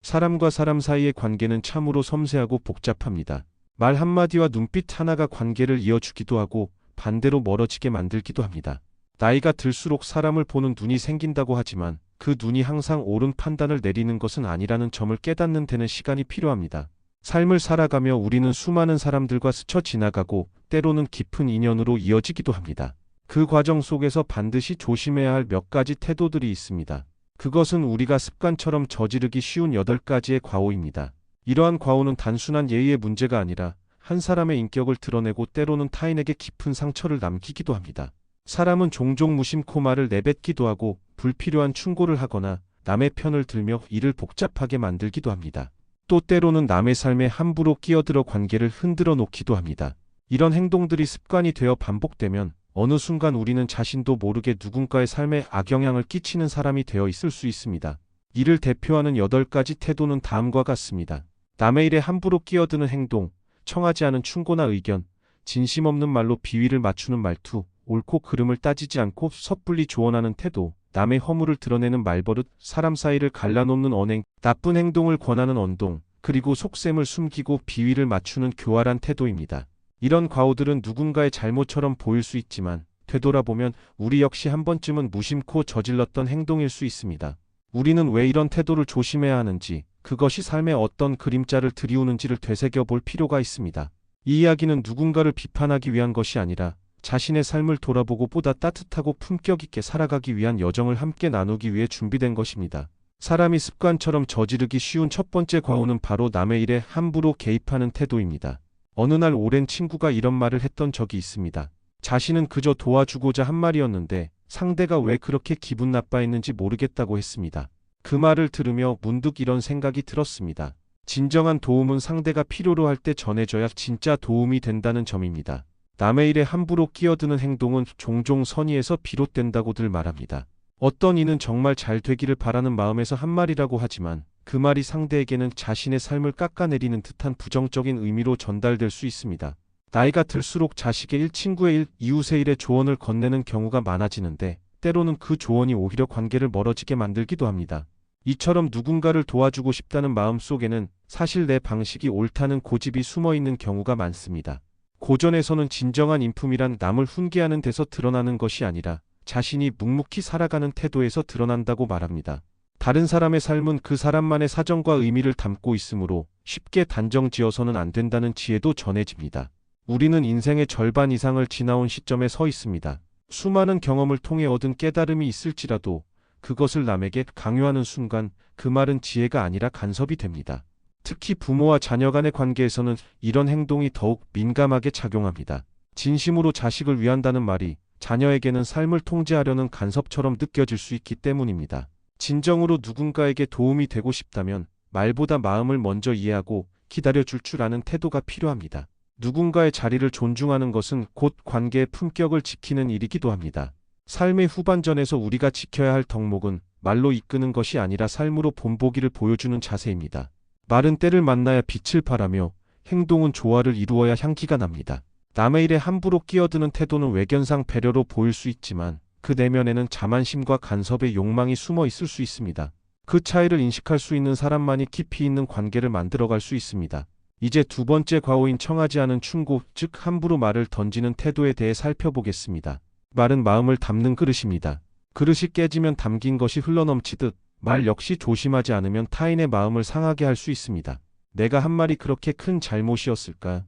사람과 사람 사이의 관계는 참으로 섬세하고 복잡합니다. 말 한마디와 눈빛 하나가 관계를 이어주기도 하고 반대로 멀어지게 만들기도 합니다. 나이가 들수록 사람을 보는 눈이 생긴다고 하지만 그 눈이 항상 옳은 판단을 내리는 것은 아니라는 점을 깨닫는 데는 시간이 필요합니다. 삶을 살아가며 우리는 수많은 사람들과 스쳐 지나가고 때로는 깊은 인연으로 이어지기도 합니다. 그 과정 속에서 반드시 조심해야 할 몇 가지 태도들이 있습니다. 그것은 우리가 습관처럼 저지르기 쉬운 8가지의 과오입니다. 이러한 과오는 단순한 예의의 문제가 아니라 한 사람의 인격을 드러내고 때로는 타인에게 깊은 상처를 남기기도 합니다. 사람은 종종 무심코 말을 내뱉기도 하고 불필요한 충고를 하거나 남의 편을 들며 일을 복잡하게 만들기도 합니다. 또 때로는 남의 삶에 함부로 끼어들어 관계를 흔들어 놓기도 합니다. 이런 행동들이 습관이 되어 반복되면 어느 순간 우리는 자신도 모르게 누군가의 삶에 악영향을 끼치는 사람이 되어 있을 수 있습니다. 이를 대표하는 8가지 태도는 다음과 같습니다. 남의 일에 함부로 끼어드는 행동, 청하지 않은 충고나 의견, 진심 없는 말로 비위를 맞추는 말투, 옳고 그름을 따지지 않고 섣불리 조언하는 태도, 남의 허물을 드러내는 말버릇, 사람 사이를 갈라놓는 언행, 나쁜 행동을 권하는 언동, 그리고 속셈을 숨기고 비위를 맞추는 교활한 태도입니다. 이런 과오들은 누군가의 잘못처럼 보일 수 있지만 되돌아보면 우리 역시 한 번쯤은 무심코 저질렀던 행동일 수 있습니다. 우리는 왜 이런 태도를 조심해야 하는지, 그것이 삶에 어떤 그림자를 들이우는지를 되새겨볼 필요가 있습니다. 이 이야기는 누군가를 비판하기 위한 것이 아니라 자신의 삶을 돌아보고 보다 따뜻하고 품격 있게 살아가기 위한 여정을 함께 나누기 위해 준비된 것입니다. 사람이 습관처럼 저지르기 쉬운 첫 번째 과오는 바로 남의 일에 함부로 개입하는 태도입니다. 어느 날 오랜 친구가 이런 말을 했던 적이 있습니다. 자신은 그저 도와주고자 한 말이었는데 상대가 왜 그렇게 기분 나빠했는지 모르겠다고 했습니다. 그 말을 들으며 문득 이런 생각이 들었습니다. 진정한 도움은 상대가 필요로 할 때 전해줘야 진짜 도움이 된다는 점입니다. 남의 일에 함부로 끼어드는 행동은 종종 선의에서 비롯된다고들 말합니다. 어떤 이는 정말 잘 되기를 바라는 마음에서 한 말이라고 하지만 그 말이 상대에게는 자신의 삶을 깎아내리는 듯한 부정적인 의미로 전달될 수 있습니다. 나이가 들수록 자식의 일, 친구의 일, 이웃의 일에 조언을 건네는 경우가 많아지는데 때로는 그 조언이 오히려 관계를 멀어지게 만들기도 합니다. 이처럼 누군가를 도와주고 싶다는 마음 속에는 사실 내 방식이 옳다는 고집이 숨어있는 경우가 많습니다. 고전에서는 진정한 인품이란 남을 훈계하는 데서 드러나는 것이 아니라 자신이 묵묵히 살아가는 태도에서 드러난다고 말합니다. 다른 사람의 삶은 그 사람만의 사정과 의미를 담고 있으므로 쉽게 단정지어서는 안 된다는 지혜도 전해집니다. 우리는 인생의 절반 이상을 지나온 시점에 서 있습니다. 수많은 경험을 통해 얻은 깨달음이 있을지라도 그것을 남에게 강요하는 순간 그 말은 지혜가 아니라 간섭이 됩니다. 특히 부모와 자녀 간의 관계에서는 이런 행동이 더욱 민감하게 작용합니다. 진심으로 자식을 위한다는 말이 자녀에게는 삶을 통제하려는 간섭처럼 느껴질 수 있기 때문입니다. 진정으로 누군가에게 도움이 되고 싶다면 말보다 마음을 먼저 이해하고 기다려줄 줄 아는 태도가 필요합니다. 누군가의 자리를 존중하는 것은 곧 관계의 품격을 지키는 일이기도 합니다. 삶의 후반전에서 우리가 지켜야 할 덕목은 말로 이끄는 것이 아니라 삶으로 본보기를 보여주는 자세입니다. 말은 때를 만나야 빛을 발하며 행동은 조화를 이루어야 향기가 납니다. 남의 일에 함부로 끼어드는 태도는 외견상 배려로 보일 수 있지만 그 내면에는 자만심과 간섭의 욕망이 숨어 있을 수 있습니다. 그 차이를 인식할 수 있는 사람만이 깊이 있는 관계를 만들어갈 수 있습니다. 이제 두 번째 과오인 청하지 않은 충고, 즉 함부로 말을 던지는 태도에 대해 살펴보겠습니다. 말은 마음을 담는 그릇입니다. 그릇이 깨지면 담긴 것이 흘러넘치듯 말 역시 조심하지 않으면 타인의 마음을 상하게 할 수 있습니다. 내가 한 말이 그렇게 큰 잘못이었을까?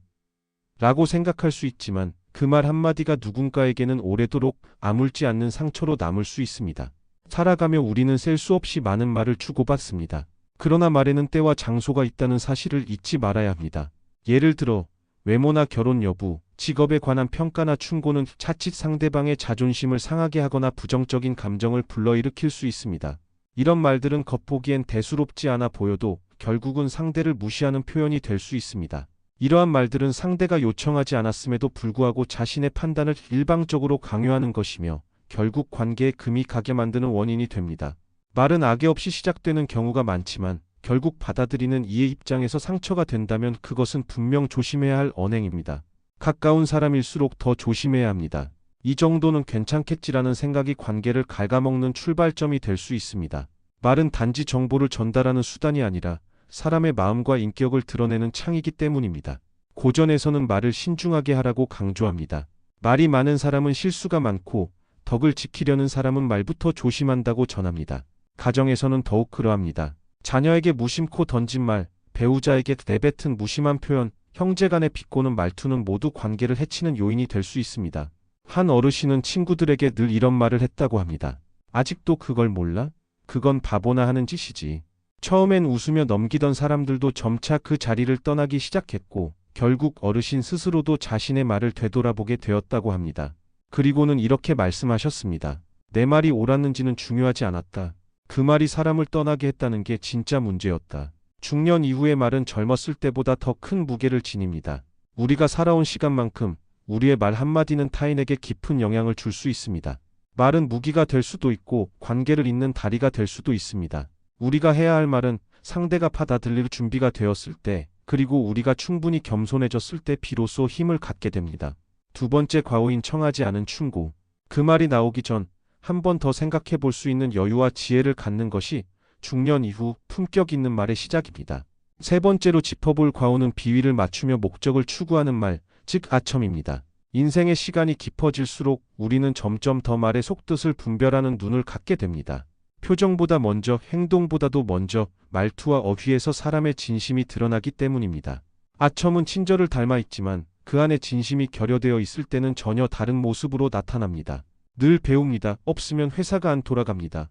라고 생각할 수 있지만 그 말 한마디가 누군가에게는 오래도록 아물지 않는 상처로 남을 수 있습니다. 살아가며 우리는 셀 수 없이 많은 말을 주고받습니다. 그러나 말에는 때와 장소가 있다는 사실을 잊지 말아야 합니다. 예를 들어 외모나 결혼 여부, 직업에 관한 평가나 충고는 자칫 상대방의 자존심을 상하게 하거나 부정적인 감정을 불러일으킬 수 있습니다. 이런 말들은 겉보기엔 대수롭지 않아 보여도 결국은 상대를 무시하는 표현이 될 수 있습니다. 이러한 말들은 상대가 요청하지 않았음에도 불구하고 자신의 판단을 일방적으로 강요하는 것이며 결국 관계에 금이 가게 만드는 원인이 됩니다. 말은 악의 없이 시작되는 경우가 많지만 결국 받아들이는 이의 입장에서 상처가 된다면 그것은 분명 조심해야 할 언행입니다. 가까운 사람일수록 더 조심해야 합니다. 이 정도는 괜찮겠지라는 생각이 관계를 갉아먹는 출발점이 될 수 있습니다. 말은 단지 정보를 전달하는 수단이 아니라 사람의 마음과 인격을 드러내는 창이기 때문입니다. 고전에서는 말을 신중하게 하라고 강조합니다. 말이 많은 사람은 실수가 많고 덕을 지키려는 사람은 말부터 조심한다고 전합니다. 가정에서는 더욱 그러합니다. 자녀에게 무심코 던진 말, 배우자에게 내뱉은 무심한 표현, 형제간의 비꼬는 말투는 모두 관계를 해치는 요인이 될 수 있습니다. 한 어르신은 친구들에게 늘 이런 말을 했다고 합니다. 아직도 그걸 몰라? 그건 바보나 하는 짓이지. 처음엔 웃으며 넘기던 사람들도 점차 그 자리를 떠나기 시작했고 결국 어르신 스스로도 자신의 말을 되돌아보게 되었다고 합니다. 그리고는 이렇게 말씀하셨습니다. 내 말이 옳았는지는 중요하지 않았다. 그 말이 사람을 떠나게 했다는 게 진짜 문제였다. 중년 이후의 말은 젊었을 때보다 더 큰 무게를 지닙니다. 우리가 살아온 시간만큼 우리의 말 한마디는 타인에게 깊은 영향을 줄 수 있습니다. 말은 무기가 될 수도 있고 관계를 잇는 다리가 될 수도 있습니다. 우리가 해야 할 말은 상대가 받아들일 준비가 되었을 때, 그리고 우리가 충분히 겸손해졌을 때 비로소 힘을 갖게 됩니다. 두 번째 과오인 청하지 않은 충고. 그 말이 나오기 전 한 번 더 생각해 볼 수 있는 여유와 지혜를 갖는 것이 중년 이후 품격 있는 말의 시작입니다. 세 번째로 짚어볼 과오는 비위를 맞추며 목적을 추구하는 말, 즉 아첨입니다. 인생의 시간이 깊어질수록 우리는 점점 더 말의 속뜻을 분별하는 눈을 갖게 됩니다. 표정보다 먼저, 행동보다도 먼저 말투와 어휘에서 사람의 진심이 드러나기 때문입니다. 아첨은 친절을 닮아 있지만 그 안에 진심이 결여되어 있을 때는 전혀 다른 모습으로 나타납니다. 늘 배웁니다. 없으면 회사가 안 돌아갑니다.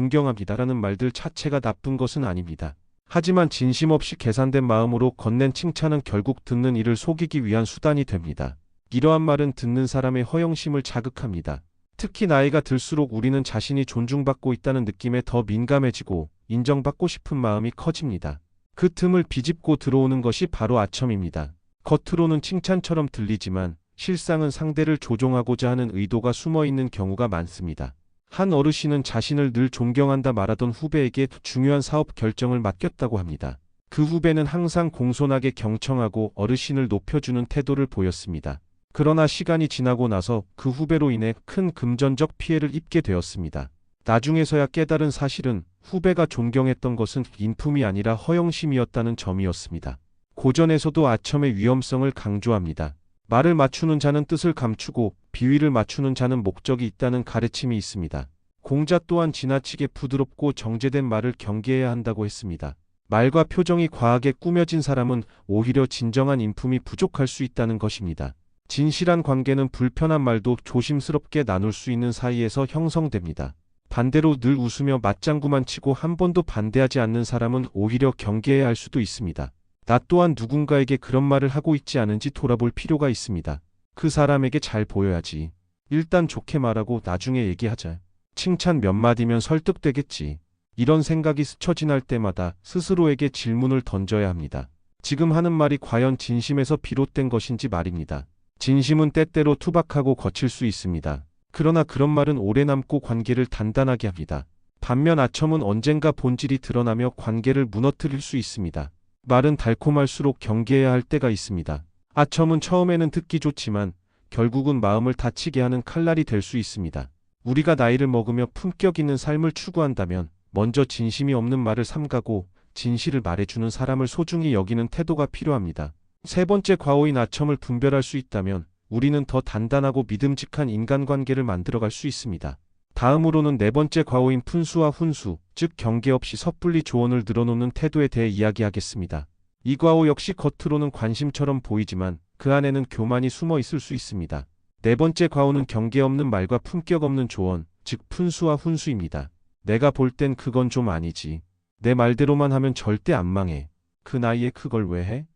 존경합니다라는 말들 자체가 나쁜 것은 아닙니다. 하지만 진심 없이 계산된 마음으로 건넨 칭찬은 결국 듣는 이를 속이기 위한 수단이 됩니다. 이러한 말은 듣는 사람의 허영심을 자극합니다. 특히 나이가 들수록 우리는 자신이 존중받고 있다는 느낌에 더 민감해지고 인정받고 싶은 마음이 커집니다. 그 틈을 비집고 들어오는 것이 바로 아첨입니다. 겉으로는 칭찬처럼 들리지만 실상은 상대를 조종하고자 하는 의도가 숨어 있는 경우가 많습니다. 한 어르신은 자신을 늘 존경한다 말하던 후배에게 중요한 사업 결정을 맡겼다고 합니다. 그 후배는 항상 공손하게 경청하고 어르신을 높여주는 태도를 보였습니다. 그러나 시간이 지나고 나서 그 후배로 인해 큰 금전적 피해를 입게 되었습니다. 나중에서야 깨달은 사실은 후배가 존경했던 것은 인품이 아니라 허영심이었다는 점이었습니다. 고전에서도 아첨의 위험성을 강조합니다. 말을 맞추는 자는 뜻을 감추고 비위를 맞추는 자는 목적이 있다는 가르침이 있습니다. 공자 또한 지나치게 부드럽고 정제된 말을 경계해야 한다고 했습니다. 말과 표정이 과하게 꾸며진 사람은 오히려 진정한 인품이 부족할 수 있다는 것입니다. 진실한 관계는 불편한 말도 조심스럽게 나눌 수 있는 사이에서 형성됩니다. 반대로 늘 웃으며 맞장구만 치고 한 번도 반대하지 않는 사람은 오히려 경계해야 할 수도 있습니다. 나 또한 누군가에게 그런 말을 하고 있지 않은지 돌아볼 필요가 있습니다. 그 사람에게 잘 보여야지. 일단 좋게 말하고 나중에 얘기하자. 칭찬 몇 마디면 설득되겠지. 이런 생각이 스쳐 지날 때마다 스스로에게 질문을 던져야 합니다. 지금 하는 말이 과연 진심에서 비롯된 것인지 말입니다. 진심은 때때로 투박하고 거칠 수 있습니다. 그러나 그런 말은 오래 남고 관계를 단단하게 합니다. 반면 아첨은 언젠가 본질이 드러나며 관계를 무너뜨릴 수 있습니다. 말은 달콤할수록 경계해야 할 때가 있습니다. 아첨은 처음에는 듣기 좋지만 결국은 마음을 다치게 하는 칼날이 될 수 있습니다. 우리가 나이를 먹으며 품격 있는 삶을 추구한다면 먼저 진심이 없는 말을 삼가고 진실을 말해주는 사람을 소중히 여기는 태도가 필요합니다. 세 번째 과오인 아첨을 분별할 수 있다면 우리는 더 단단하고 믿음직한 인간관계를 만들어갈 수 있습니다. 다음으로는 네 번째 과오인 푼수와 훈수, 즉 경계 없이 섣불리 조언을 늘어놓는 태도에 대해 이야기하겠습니다. 이 과오 역시 겉으로는 관심처럼 보이지만 그 안에는 교만이 숨어 있을 수 있습니다. 네 번째 과오는 경계 없는 말과 품격 없는 조언, 즉 푼수와 훈수입니다. 내가 볼 땐 그건 좀 아니지. 내 말대로만 하면 절대 안 망해. 그 나이에 그걸 왜 해?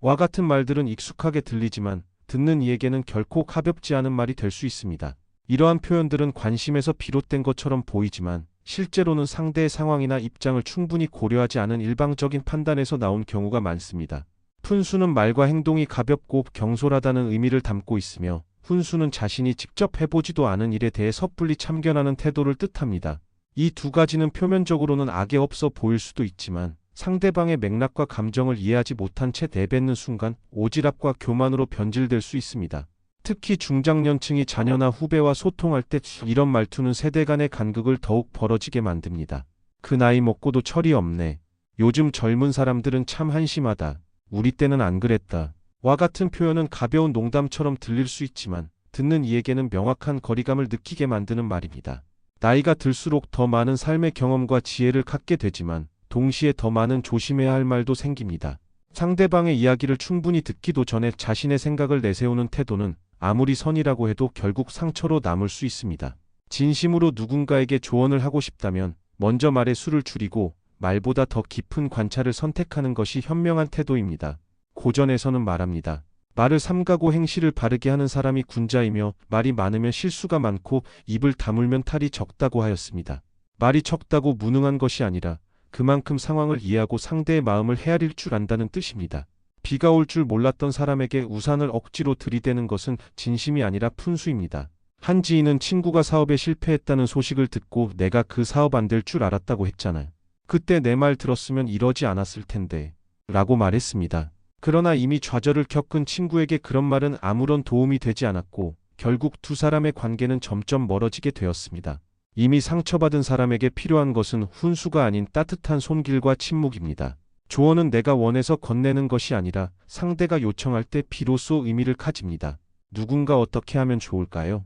와 같은 말들은 익숙하게 들리지만 듣는 이에게는 결코 가볍지 않은 말이 될 수 있습니다. 이러한 표현들은 관심에서 비롯된 것처럼 보이지만 실제로는 상대의 상황이나 입장을 충분히 고려하지 않은 일방적인 판단에서 나온 경우가 많습니다. 푼수는 말과 행동이 가볍고 경솔하다는 의미를 담고 있으며 훈수는 자신이 직접 해보지도 않은 일에 대해 섣불리 참견하는 태도를 뜻합니다. 이 두 가지는 표면적으로는 악에 없어 보일 수도 있지만 상대방의 맥락과 감정을 이해하지 못한 채 내뱉는 순간 오지랖과 교만으로 변질될 수 있습니다. 특히 중장년층이 자녀나 후배와 소통할 때 이런 말투는 세대 간의 간극을 더욱 벌어지게 만듭니다. 그 나이 먹고도 철이 없네. 요즘 젊은 사람들은 참 한심하다. 우리 때는 안 그랬다. 와 같은 표현은 가벼운 농담처럼 들릴 수 있지만 듣는 이에게는 명확한 거리감을 느끼게 만드는 말입니다. 나이가 들수록 더 많은 삶의 경험과 지혜를 갖게 되지만 동시에 더 많은 조심해야 할 말도 생깁니다. 상대방의 이야기를 충분히 듣기도 전에 자신의 생각을 내세우는 태도는 아무리 선이라고 해도 결국 상처로 남을 수 있습니다. 진심으로 누군가에게 조언을 하고 싶다면 먼저 말의 수를 줄이고 말보다 더 깊은 관찰을 선택하는 것이 현명한 태도입니다. 고전에서는 말합니다. 말을 삼가고 행실을 바르게 하는 사람이 군자이며 말이 많으면 실수가 많고 입을 다물면 탈이 적다고 하였습니다. 말이 적다고 무능한 것이 아니라 그만큼 상황을 이해하고 상대의 마음을 헤아릴 줄 안다는 뜻입니다. 비가 올 줄 몰랐던 사람에게 우산을 억지로 들이대는 것은 진심이 아니라 푼수입니다. 한 지인은 친구가 사업에 실패했다는 소식을 듣고 내가 그 사업 안 될 줄 알았다고 했잖아요. 그때 내 말 들었으면 이러지 않았을 텐데 라고 말했습니다. 그러나 이미 좌절을 겪은 친구에게 그런 말은 아무런 도움이 되지 않았고 결국 두 사람의 관계는 점점 멀어지게 되었습니다. 이미 상처받은 사람에게 필요한 것은 훈수가 아닌 따뜻한 손길과 침묵입니다. 조언은 내가 원해서 건네는 것이 아니라 상대가 요청할 때 비로소 의미를 가집니다. 누군가 어떻게 하면 좋을까요?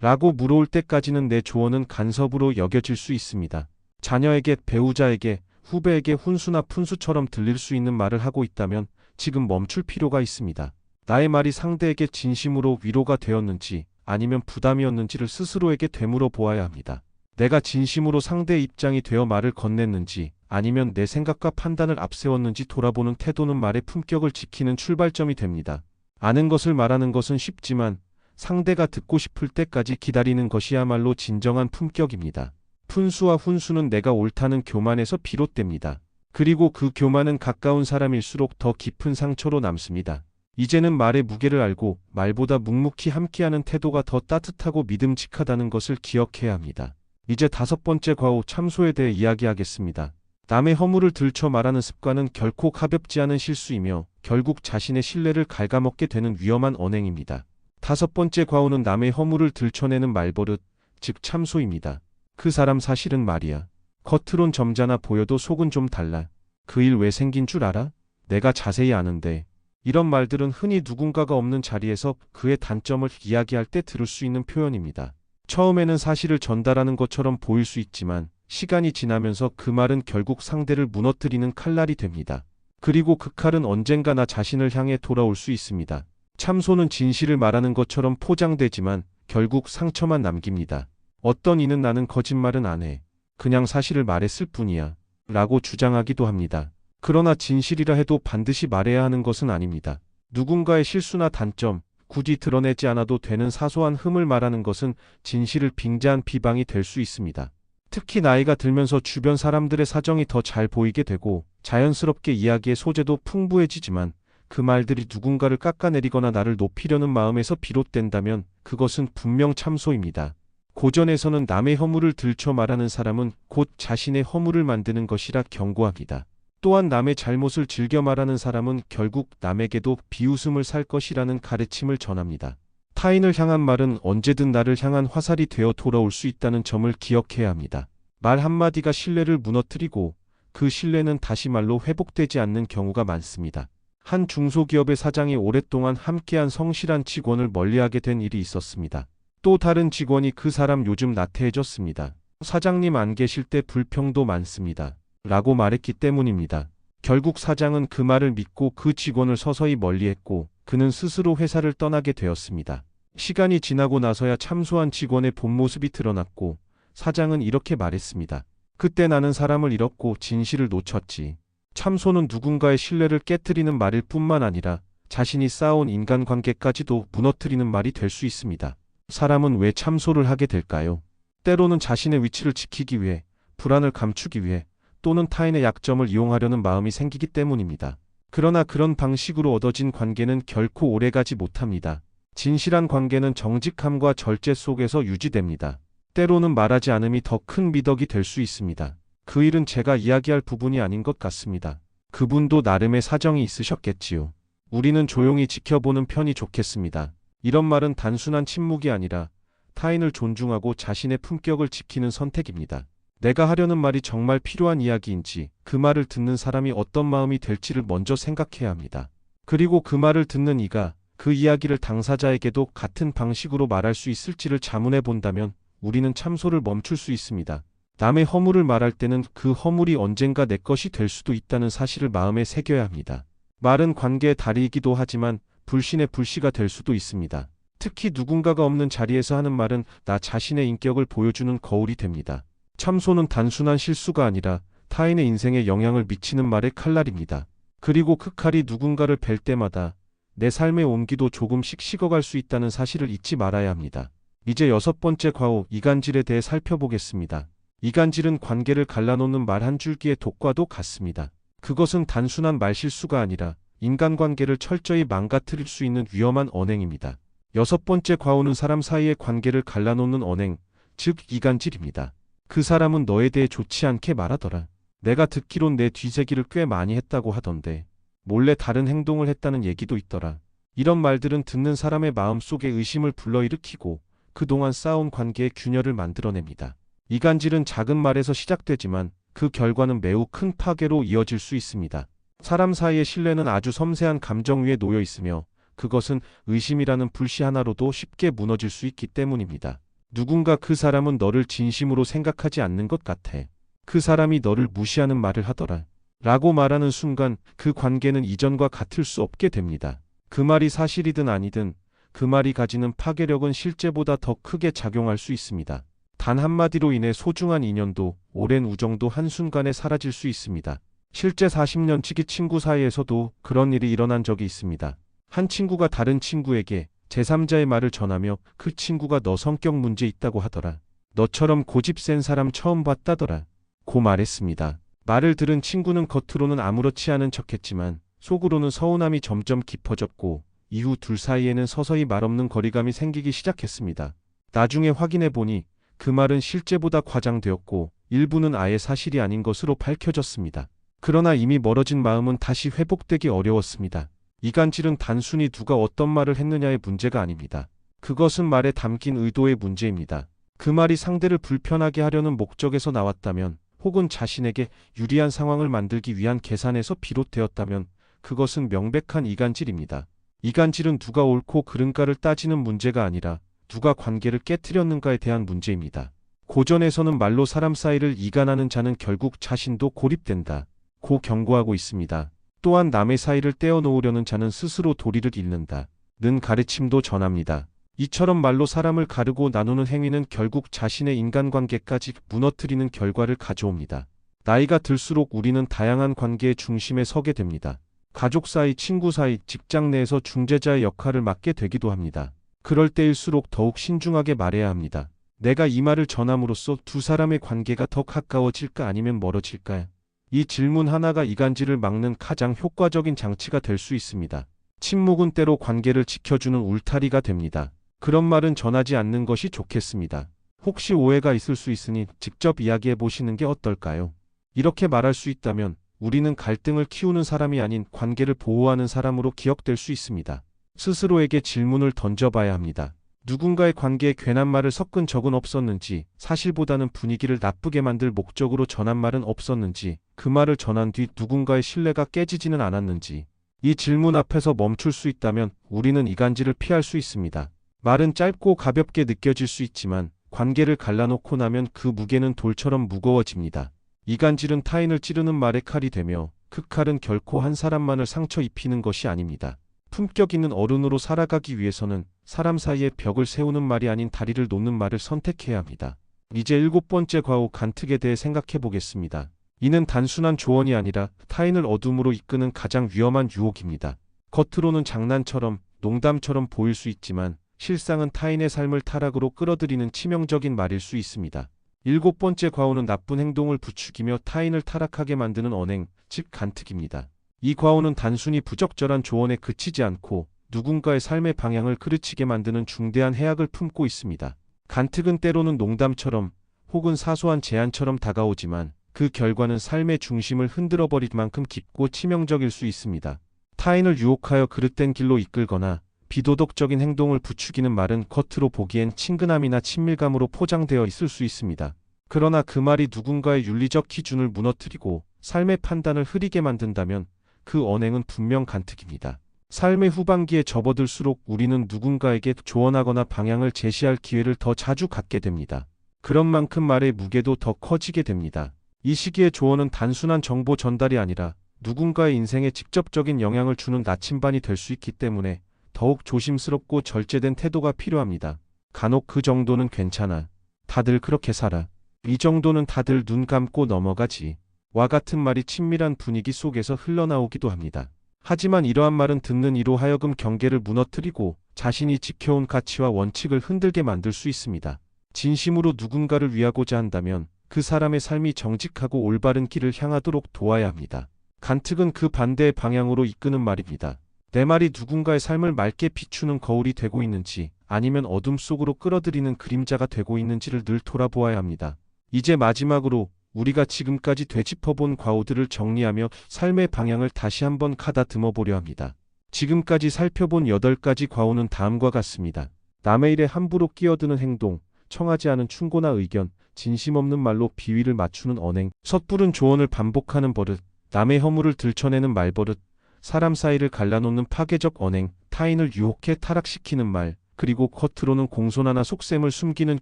라고 물어올 때까지는 내 조언은 간섭으로 여겨질 수 있습니다. 자녀에게, 배우자에게, 후배에게 훈수나 푼수처럼 들릴 수 있는 말을 하고 있다면 지금 멈출 필요가 있습니다. 나의 말이 상대에게 진심으로 위로가 되었는지 아니면 부담이었는지를 스스로에게 되물어 보아야 합니다. 내가 진심으로 상대의 입장이 되어 말을 건넸는지 아니면 내 생각과 판단을 앞세웠는지 돌아보는 태도는 말의 품격을 지키는 출발점이 됩니다. 아는 것을 말하는 것은 쉽지만 상대가 듣고 싶을 때까지 기다리는 것이야말로 진정한 품격입니다. 푼수와 훈수는 내가 옳다는 교만에서 비롯됩니다. 그리고 그 교만은 가까운 사람일수록 더 깊은 상처로 남습니다. 이제는 말의 무게를 알고 말보다 묵묵히 함께하는 태도가 더 따뜻하고 믿음직하다는 것을 기억해야 합니다. 이제 5번째 과오 참소에 대해 이야기하겠습니다. 남의 허물을 들춰 말하는 습관은 결코 가볍지 않은 실수이며 결국 자신의 신뢰를 갉아먹게 되는 위험한 언행입니다. 5번째 과오는 남의 허물을 들춰내는 말버릇, 즉 참소입니다. 그 사람 사실은 말이야. 겉으론 점잖아 보여도 속은 좀 달라. 그 일 왜 생긴 줄 알아? 내가 자세히 아는데. 이런 말들은 흔히 누군가가 없는 자리에서 그의 단점을 이야기할 때 들을 수 있는 표현입니다. 처음에는 사실을 전달하는 것처럼 보일 수 있지만 시간이 지나면서 그 말은 결국 상대를 무너뜨리는 칼날이 됩니다. 그리고 그 칼은 언젠가 나 자신을 향해 돌아올 수 있습니다. 참소는 진실을 말하는 것처럼 포장되지만 결국 상처만 남깁니다. 어떤 이는 나는 거짓말은 안 해. 그냥 사실을 말했을 뿐이야. 라고 주장하기도 합니다. 그러나 진실이라 해도 반드시 말해야 하는 것은 아닙니다. 누군가의 실수나 단점, 굳이 드러내지 않아도 되는 사소한 흠을 말하는 것은 진실을 빙자한 비방이 될 수 있습니다. 특히 나이가 들면서 주변 사람들의 사정이 더 잘 보이게 되고 자연스럽게 이야기의 소재도 풍부해지지만 그 말들이 누군가를 깎아내리거나 나를 높이려는 마음에서 비롯된다면 그것은 분명 참소입니다. 고전에서는 남의 허물을 들춰 말하는 사람은 곧 자신의 허물을 만드는 것이라 경고합니다. 또한 남의 잘못을 즐겨 말하는 사람은 결국 남에게도 비웃음을 살 것이라는 가르침을 전합니다. 타인을 향한 말은 언제든 나를 향한 화살이 되어 돌아올 수 있다는 점을 기억해야 합니다. 말 한마디가 신뢰를 무너뜨리고 그 신뢰는 다시 말로 회복되지 않는 경우가 많습니다. 한 중소기업의 사장이 오랫동안 함께한 성실한 직원을 멀리하게 된 일이 있었습니다. 또 다른 직원이 그 사람 요즘 나태해졌습니다. 사장님 안 계실 때 불평도 많습니다. 라고 말했기 때문입니다. 결국 사장은 그 말을 믿고 그 직원을 서서히 멀리했고 그는 스스로 회사를 떠나게 되었습니다. 시간이 지나고 나서야 참소한 직원의 본 모습이 드러났고 사장은 이렇게 말했습니다. 그때 나는 사람을 잃었고 진실을 놓쳤지. 참소는 누군가의 신뢰를 깨트리는 말일 뿐만 아니라 자신이 쌓아온 인간관계까지도 무너뜨리는 말이 될 수 있습니다. 사람은 왜 참소를 하게 될까요? 때로는 자신의 위치를 지키기 위해, 불안을 감추기 위해, 또는 타인의 약점을 이용하려는 마음이 생기기 때문입니다. 그러나 그런 방식으로 얻어진 관계는 결코 오래가지 못합니다. 진실한 관계는 정직함과 절제 속에서 유지됩니다. 때로는 말하지 않음이 더 큰 미덕이 될 수 있습니다. 그 일은 제가 이야기할 부분이 아닌 것 같습니다. 그분도 나름의 사정이 있으셨겠지요. 우리는 조용히 지켜보는 편이 좋겠습니다. 이런 말은 단순한 침묵이 아니라 타인을 존중하고 자신의 품격을 지키는 선택입니다. 내가 하려는 말이 정말 필요한 이야기인지, 그 말을 듣는 사람이 어떤 마음이 될지를 먼저 생각해야 합니다. 그리고 그 말을 듣는 이가 그 이야기를 당사자에게도 같은 방식으로 말할 수 있을지를 자문해 본다면 우리는 참소를 멈출 수 있습니다. 남의 허물을 말할 때는 그 허물이 언젠가 내 것이 될 수도 있다는 사실을 마음에 새겨야 합니다. 말은 관계의 다리이기도 하지만 불신의 불씨가 될 수도 있습니다. 특히 누군가가 없는 자리에서 하는 말은 나 자신의 인격을 보여주는 거울이 됩니다. 참소는 단순한 실수가 아니라 타인의 인생에 영향을 미치는 말의 칼날입니다. 그리고 그 칼이 누군가를 벨 때마다 내 삶의 온기도 조금씩 식어갈 수 있다는 사실을 잊지 말아야 합니다. 이제 6번째 과오, 이간질에 대해 살펴보겠습니다. 이간질은 관계를 갈라놓는 말 한 줄기의 독과도 같습니다. 그것은 단순한 말실수가 아니라 인간관계를 철저히 망가뜨릴 수 있는 위험한 언행입니다. 6번째 과오는 사람 사이의 관계를 갈라놓는 언행, 즉 이간질입니다. 그 사람은 너에 대해 좋지 않게 말하더라. 내가 듣기론 내 뒤새기를 꽤 많이 했다고 하던데 몰래 다른 행동을 했다는 얘기도 있더라. 이런 말들은 듣는 사람의 마음속에 의심을 불러일으키고 그동안 쌓아온 관계의 균열을 만들어냅니다. 이간질은 작은 말에서 시작되지만 그 결과는 매우 큰 파괴로 이어질 수 있습니다. 사람 사이의 신뢰는 아주 섬세한 감정 위에 놓여 있으며 그것은 의심이라는 불씨 하나로도 쉽게 무너질 수 있기 때문입니다. 누군가 그 사람은 너를 진심으로 생각하지 않는 것 같아. 그 사람이 너를 무시하는 말을 하더라. 라고 말하는 순간 그 관계는 이전과 같을 수 없게 됩니다. 그 말이 사실이든 아니든 그 말이 가지는 파괴력은 실제보다 더 크게 작용할 수 있습니다. 단 한마디로 인해 소중한 인연도 오랜 우정도 한순간에 사라질 수 있습니다. 실제 40년치기 친구 사이에서도 그런 일이 일어난 적이 있습니다. 한 친구가 다른 친구에게 제3자의 말을 전하며 그 친구가 너 성격 문제 있다고 하더라. 너처럼 고집 센 사람 처음 봤다더라. 고 말했습니다. 말을 들은 친구는 겉으로는 아무렇지 않은 척했지만 속으로는 서운함이 점점 깊어졌고 이후 둘 사이에는 서서히 말없는 거리감이 생기기 시작했습니다. 나중에 확인해 보니 그 말은 실제보다 과장되었고 일부는 아예 사실이 아닌 것으로 밝혀졌습니다. 그러나 이미 멀어진 마음은 다시 회복되기 어려웠습니다. 이간질은 단순히 누가 어떤 말을 했느냐의 문제가 아닙니다. 그것은 말에 담긴 의도의 문제입니다. 그 말이 상대를 불편하게 하려는 목적에서 나왔다면 혹은 자신에게 유리한 상황을 만들기 위한 계산에서 비롯되었다면 그것은 명백한 이간질입니다. 이간질은 누가 옳고 그른가를 따지는 문제가 아니라 누가 관계를 깨트렸는가에 대한 문제입니다. 고전에서는 말로 사람 사이를 이간하는 자는 결국 자신도 고립된다 고 경고하고 있습니다. 또한 남의 사이를 떼어놓으려는 자는 스스로 도리를 잃는다 는 가르침도 전합니다. 이처럼 말로 사람을 가르고 나누는 행위는 결국 자신의 인간관계까지 무너뜨리는 결과를 가져옵니다. 나이가 들수록 우리는 다양한 관계의 중심에 서게 됩니다. 가족 사이, 친구 사이, 직장 내에서 중재자의 역할을 맡게 되기도 합니다. 그럴 때일수록 더욱 신중하게 말해야 합니다. 내가 이 말을 전함으로써 두 사람의 관계가 더 가까워질까 아니면 멀어질까? 이 질문 하나가 이간질을 막는 가장 효과적인 장치가 될 수 있습니다. 침묵은 때로 관계를 지켜주는 울타리가 됩니다. 그런 말은 전하지 않는 것이 좋겠습니다. 혹시 오해가 있을 수 있으니 직접 이야기해 보시는 게 어떨까요? 이렇게 말할 수 있다면 우리는 갈등을 키우는 사람이 아닌 관계를 보호하는 사람으로 기억될 수 있습니다. 스스로에게 질문을 던져봐야 합니다. 누군가의 관계에 괜한 말을 섞은 적은 없었는지, 사실보다는 분위기를 나쁘게 만들 목적으로 전한 말은 없었는지, 그 말을 전한 뒤 누군가의 신뢰가 깨지지는 않았는지, 이 질문 앞에서 멈출 수 있다면 우리는 이간질을 피할 수 있습니다. 말은 짧고 가볍게 느껴질 수 있지만 관계를 갈라놓고 나면 그 무게는 돌처럼 무거워집니다. 이간질은 타인을 찌르는 말의 칼이 되며 그 칼은 결코 한 사람만을 상처 입히는 것이 아닙니다. 품격 있는 어른으로 살아가기 위해서는 사람 사이에 벽을 세우는 말이 아닌 다리를 놓는 말을 선택해야 합니다. 이제 7번째 과오, 간특에 대해 생각해 보겠습니다. 이는 단순한 조언이 아니라 타인을 어둠으로 이끄는 가장 위험한 유혹입니다. 겉으로는 장난처럼, 농담처럼 보일 수 있지만 실상은 타인의 삶을 타락으로 끌어들이는 치명적인 말일 수 있습니다. 7번째 과오는 나쁜 행동을 부추기며 타인을 타락하게 만드는 언행, 즉 간특입니다. 이 과오는 단순히 부적절한 조언에 그치지 않고 누군가의 삶의 방향을 그르치게 만드는 중대한 해악을 품고 있습니다. 간특은 때로는 농담처럼 혹은 사소한 제안처럼 다가오지만 그 결과는 삶의 중심을 흔들어버릴 만큼 깊고 치명적일 수 있습니다. 타인을 유혹하여 그릇된 길로 이끌거나 비도덕적인 행동을 부추기는 말은 겉으로 보기엔 친근함이나 친밀감으로 포장되어 있을 수 있습니다. 그러나 그 말이 누군가의 윤리적 기준을 무너뜨리고 삶의 판단을 흐리게 만든다면 그 언행은 분명 간특입니다. 삶의 후반기에 접어들수록 우리는 누군가에게 조언하거나 방향을 제시할 기회를 더 자주 갖게 됩니다. 그런 만큼 말의 무게도 더 커지게 됩니다. 이 시기의 조언은 단순한 정보 전달이 아니라 누군가의 인생에 직접적인 영향을 주는 나침반이 될 수 있기 때문에 더욱 조심스럽고 절제된 태도가 필요합니다. 간혹 그 정도는 괜찮아. 다들 그렇게 살아. 이 정도는 다들 눈 감고 넘어가지. 와 같은 말이 친밀한 분위기 속에서 흘러나오기도 합니다. 하지만 이러한 말은 듣는 이로 하여금 경계를 무너뜨리고 자신이 지켜온 가치와 원칙을 흔들게 만들 수 있습니다. 진심으로 누군가를 위하고자 한다면 그 사람의 삶이 정직하고 올바른 길을 향하도록 도와야 합니다. 간특은 그 반대의 방향으로 이끄는 말입니다. 내 말이 누군가의 삶을 맑게 비추는 거울이 되고 있는지 아니면 어둠 속으로 끌어들이는 그림자가 되고 있는지를 늘 돌아보아야 합니다. 이제 마지막으로 우리가 지금까지 되짚어본 과오들을 정리하며 삶의 방향을 다시 한번 가다듬어 보려 합니다. 지금까지 살펴본 8가지 과오는 다음과 같습니다. 남의 일에 함부로 끼어드는 행동, 청하지 않은 충고나 의견, 진심 없는 말로 비위를 맞추는 언행, 섣부른 조언을 반복하는 버릇, 남의 허물을 들춰내는 말버릇, 사람 사이를 갈라놓는 파괴적 언행, 타인을 유혹해 타락시키는 말, 그리고 겉으로는 공손하나 속셈을 숨기는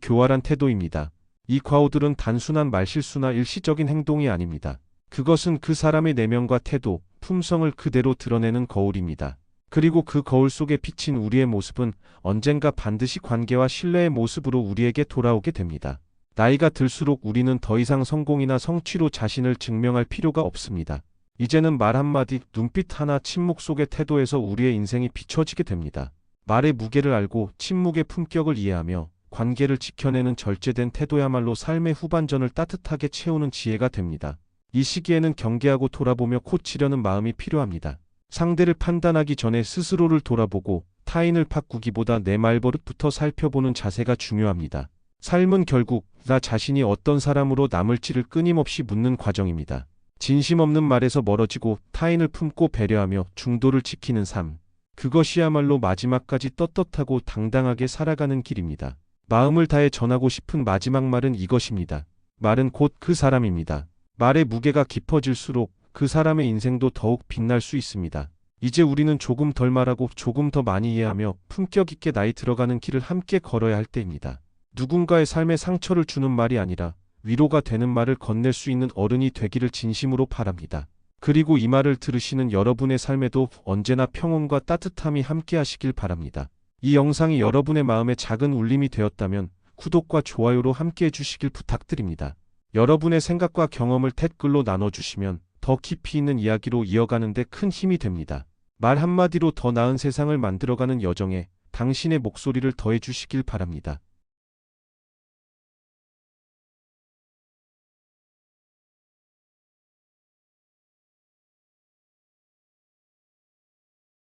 교활한 태도입니다. 이 과오들은 단순한 말실수나 일시적인 행동이 아닙니다. 그것은 그 사람의 내면과 태도, 품성을 그대로 드러내는 거울입니다. 그리고 그 거울 속에 비친 우리의 모습은 언젠가 반드시 관계와 신뢰의 모습으로 우리에게 돌아오게 됩니다. 나이가 들수록 우리는 더 이상 성공이나 성취로 자신을 증명할 필요가 없습니다. 이제는 말 한마디, 눈빛 하나, 침묵 속의 태도에서 우리의 인생이 비춰지게 됩니다. 말의 무게를 알고 침묵의 품격을 이해하며 관계를 지켜내는 절제된 태도야말로 삶의 후반전을 따뜻하게 채우는 지혜가 됩니다. 이 시기에는 경계하고 돌아보며 코치려는 마음이 필요합니다. 상대를 판단하기 전에 스스로를 돌아보고 타인을 바꾸기보다 내 말버릇부터 살펴보는 자세가 중요합니다. 삶은 결국 나 자신이 어떤 사람으로 남을지를 끊임없이 묻는 과정입니다. 진심 없는 말에서 멀어지고 타인을 품고 배려하며 중도를 지키는 삶. 그것이야말로 마지막까지 떳떳하고 당당하게 살아가는 길입니다. 마음을 다해 전하고 싶은 마지막 말은 이것입니다. 말은 곧 그 사람입니다. 말의 무게가 깊어질수록 그 사람의 인생도 더욱 빛날 수 있습니다. 이제 우리는 조금 덜 말하고 조금 더 많이 이해하며 품격 있게 나이 들어가는 길을 함께 걸어야 할 때입니다. 누군가의 삶에 상처를 주는 말이 아니라 위로가 되는 말을 건넬 수 있는 어른이 되기를 진심으로 바랍니다. 그리고 이 말을 들으시는 여러분의 삶에도 언제나 평온과 따뜻함이 함께 하시길 바랍니다. 이 영상이 여러분의 마음에 작은 울림이 되었다면 구독과 좋아요로 함께 해주시길 부탁드립니다. 여러분의 생각과 경험을 댓글로 나눠주시면 더 깊이 있는 이야기로 이어가는 데 큰 힘이 됩니다. 말 한마디로 더 나은 세상을 만들어가는 여정에 당신의 목소리를 더해주시길 바랍니다.